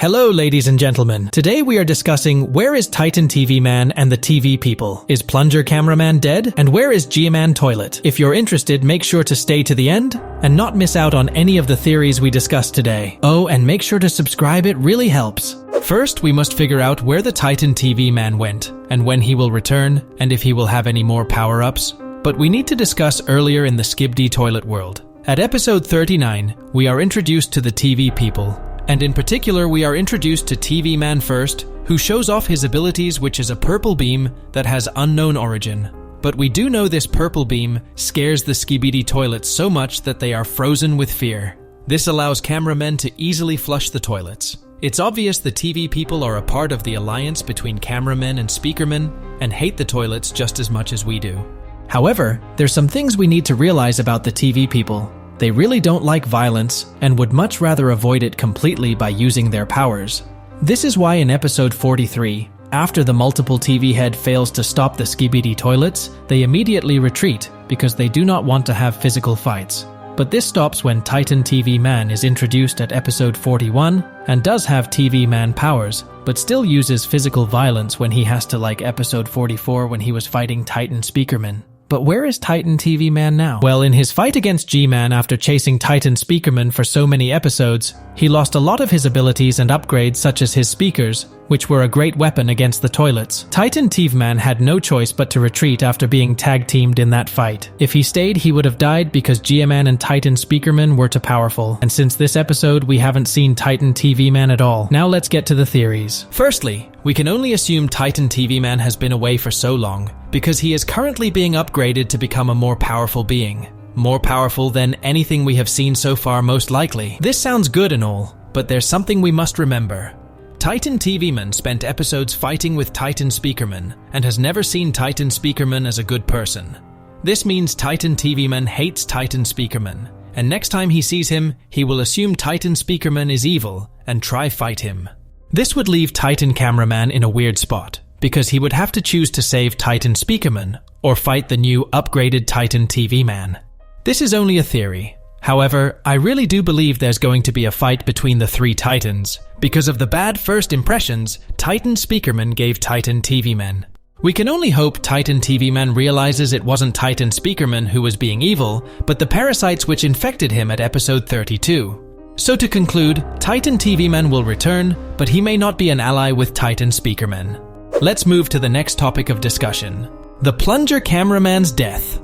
Hello ladies and gentlemen, today we are discussing where is Titan TV Man and the TV people? Is Plunger Cameraman dead? And where is GMAN Toilet? If you're interested, make sure to stay to the end and not miss out on any of the theories we discussed today. Oh, and make sure to subscribe, it really helps. First, we must figure out where the Titan TV Man went, and when he will return, and if he will have any more power-ups. But we need to discuss earlier in the Skibidi toilet world. At episode 39, we are introduced to the TV people. And in particular, we are introduced to TV Man first, who shows off his abilities, which is a purple beam that has unknown origin. But we do know this purple beam scares the Skibidi toilets so much that they are frozen with fear. This allows cameramen to easily flush the toilets. It's obvious the TV people are a part of the alliance between cameramen and speakermen and hate the toilets just as much as we do. However, there's some things we need to realize about the TV people. They really don't like violence and would much rather avoid it completely by using their powers. This is why in episode 43, after the multiple TV head fails to stop the Skibidi toilets, they immediately retreat because they do not want to have physical fights. But this stops when Titan TV Man is introduced at episode 41 and does have TV Man powers, but still uses physical violence when he has to, like episode 44 when he was fighting Titan Speakerman. But where is Titan TV Man now? Well, in his fight against GMAN after chasing Titan Speakerman for so many episodes, he lost a lot of his abilities and upgrades such as his speakers, which were a great weapon against the toilets. Titan TV Man had no choice but to retreat after being tag-teamed in that fight. If he stayed, he would have died because GMAN and Titan Speakerman were too powerful. And since this episode, we haven't seen Titan TV Man at all. Now let's get to the theories. Firstly, we can only assume Titan TV Man has been away for so long because he is currently being upgraded to become a more powerful being. More powerful than anything we have seen so far, most likely. This sounds good and all, but there's something we must remember. Titan TV Man spent episodes fighting with Titan Speakerman and has never seen Titan Speakerman as a good person. This means Titan TV Man hates Titan Speakerman, and next time he sees him, he will assume Titan Speakerman is evil and try fight him. This would leave Titan Cameraman in a weird spot, because he would have to choose to save Titan Speakerman or fight the new upgraded Titan TV Man. This is only a theory. However, I really do believe there's going to be a fight between the three Titans because of the bad first impressions Titan Speakerman gave Titan TV Man. We can only hope Titan TV Man realizes it wasn't Titan Speakerman who was being evil, but the parasites which infected him at episode 32. So to conclude, Titan TV Man will return, but he may not be an ally with Titan Speakerman. Let's move to the next topic of discussion. The Plunger Cameraman's death.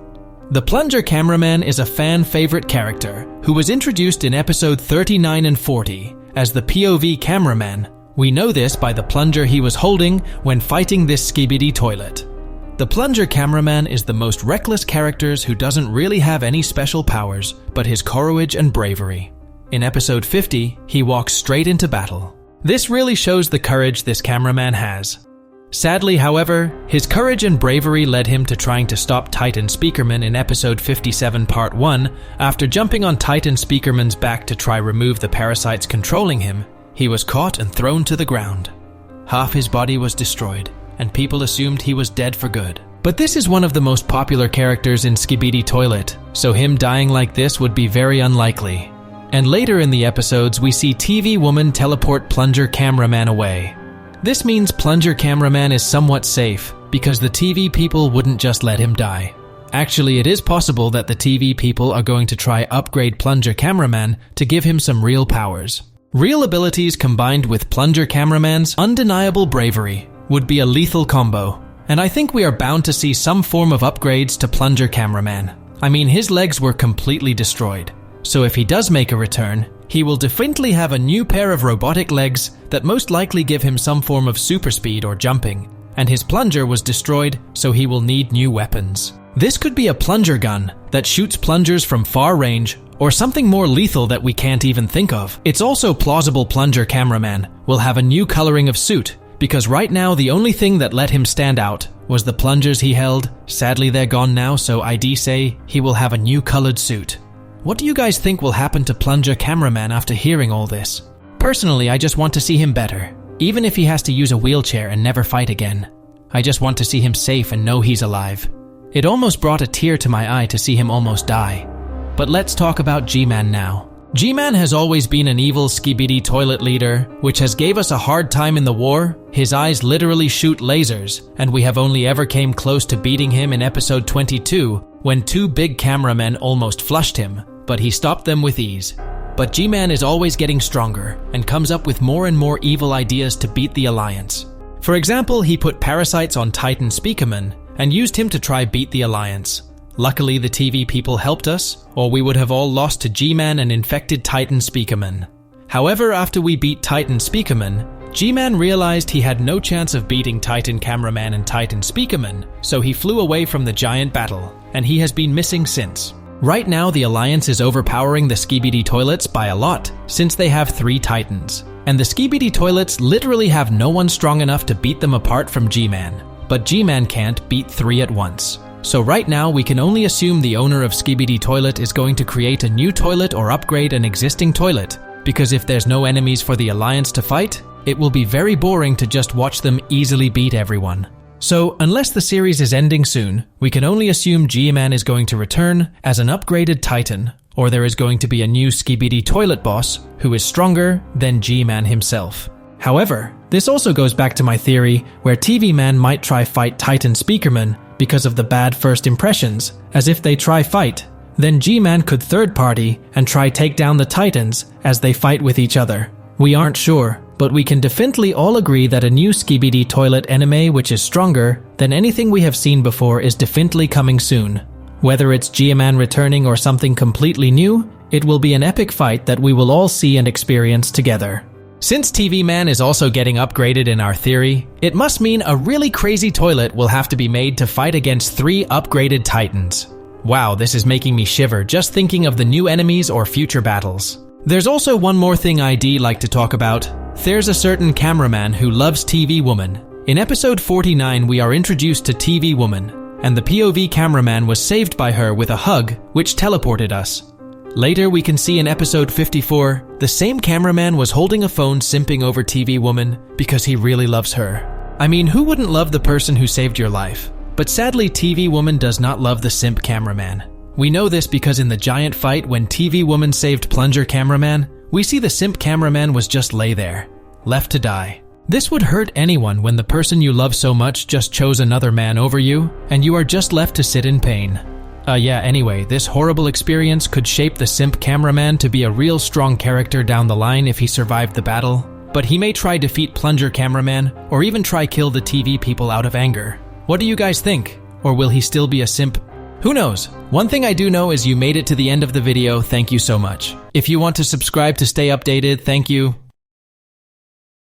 The Plunger Cameraman is a fan-favorite character who was introduced in episode 39 and 40 as the POV cameraman. We know this by the plunger he was holding when fighting this Skibidi toilet. The Plunger Cameraman is the most reckless character who doesn't really have any special powers, but his courage and bravery. In episode 50, he walks straight into battle. This really shows the courage this cameraman has. Sadly, however, his courage and bravery led him to trying to stop Titan Speakerman in episode 57 part 1. After jumping on Titan Speakerman's back to try remove the parasites controlling him, he was caught and thrown to the ground. Half his body was destroyed, and people assumed he was dead for good. But this is one of the most popular characters in Skibidi Toilet, so him dying like this would be very unlikely. And later in the episodes, we see TV woman teleport Plunger Cameraman away. This means Plunger Cameraman is somewhat safe because the TV people wouldn't just let him die. Actually, it is possible that the TV people are going to try upgrade Plunger Cameraman to give him some real powers. Real abilities combined with Plunger Cameraman's undeniable bravery would be a lethal combo. And I think we are bound to see some form of upgrades to Plunger Cameraman. I mean, his legs were completely destroyed. So if he does make a return, he will definitely have a new pair of robotic legs that most likely give him some form of super speed or jumping. And his plunger was destroyed, so he will need new weapons. This could be a plunger gun that shoots plungers from far range, or something more lethal that we can't even think of. It's also plausible Plunger Cameraman will have a new coloring of suit, because right now the only thing that let him stand out was the plungers he held. Sadly, they're gone now, so I'd say he will have a new colored suit. What do you guys think will happen to Plunger Cameraman after hearing all this? Personally, I just want to see him better, even if he has to use a wheelchair and never fight again. I just want to see him safe and know he's alive. It almost brought a tear to my eye to see him almost die. But let's talk about GMAN now. GMAN has always been an evil Skibidi toilet leader, which has gave us a hard time in the war. His eyes literally shoot lasers, and we have only ever came close to beating him in episode 22, when two big cameramen almost flushed him, but he stopped them with ease. But GMAN is always getting stronger, and comes up with more and more evil ideas to beat the Alliance. For example, he put parasites on Titan Speakerman, and used him to try beat the Alliance. Luckily, the TV people helped us, or we would have all lost to GMAN and infected Titan Speakerman. However, after we beat Titan Speakerman, GMAN realized he had no chance of beating Titan Cameraman and Titan Speakerman, so he flew away from the giant battle, and he has been missing since. Right now, the Alliance is overpowering the Skibidi toilets by a lot, since they have 3 Titans. And the Skibidi toilets literally have no one strong enough to beat them apart from GMAN. But GMAN can't beat 3 at once. So right now, we can only assume the owner of Skibidi Toilet is going to create a new toilet or upgrade an existing toilet, because if there's no enemies for the Alliance to fight, it will be very boring to just watch them easily beat everyone. So, unless the series is ending soon, we can only assume GMAN is going to return as an upgraded Titan, or there is going to be a new Skibidi Toilet boss who is stronger than GMAN himself. However, this also goes back to my theory where TV Man might try fight Titan Speakerman because of the bad first impressions, as if they try fight, then GMAN could third party and try take down the Titans as they fight with each other. We aren't sure, but we can definitely all agree that a new Skibidi Toilet anime which is stronger than anything we have seen before is definitely coming soon. Whether it's GMAN returning or something completely new, it will be an epic fight that we will all see and experience together. Since TV Man is also getting upgraded in our theory, it must mean a really crazy toilet will have to be made to fight against 3 upgraded Titans. Wow, this is making me shiver just thinking of the new enemies or future battles. There's also one more thing I'd like to talk about. There's a certain cameraman who loves TV Woman. In episode 49 we are introduced to TV Woman, and the POV cameraman was saved by her with a hug, which teleported us. Later we can see in episode 54, the same cameraman was holding a phone simping over TV Woman because he really loves her. I mean, who wouldn't love the person who saved your life? But sadly, TV Woman does not love the simp cameraman. We know this because in the giant fight when TV Woman saved Plunger Cameraman, we see the simp cameraman was just lay there, left to die. This would hurt anyone when the person you love so much just chose another man over you, and you are just left to sit in pain. Anyway, this horrible experience could shape the simp cameraman to be a real strong character down the line if he survived the battle, but he may try defeat Plunger Cameraman or even try kill the TV people out of anger. What do you guys think? Or will he still be a simp? Who knows? One thing I do know is you made it to the end of the video, thank you so much. If you want to subscribe to stay updated, thank you.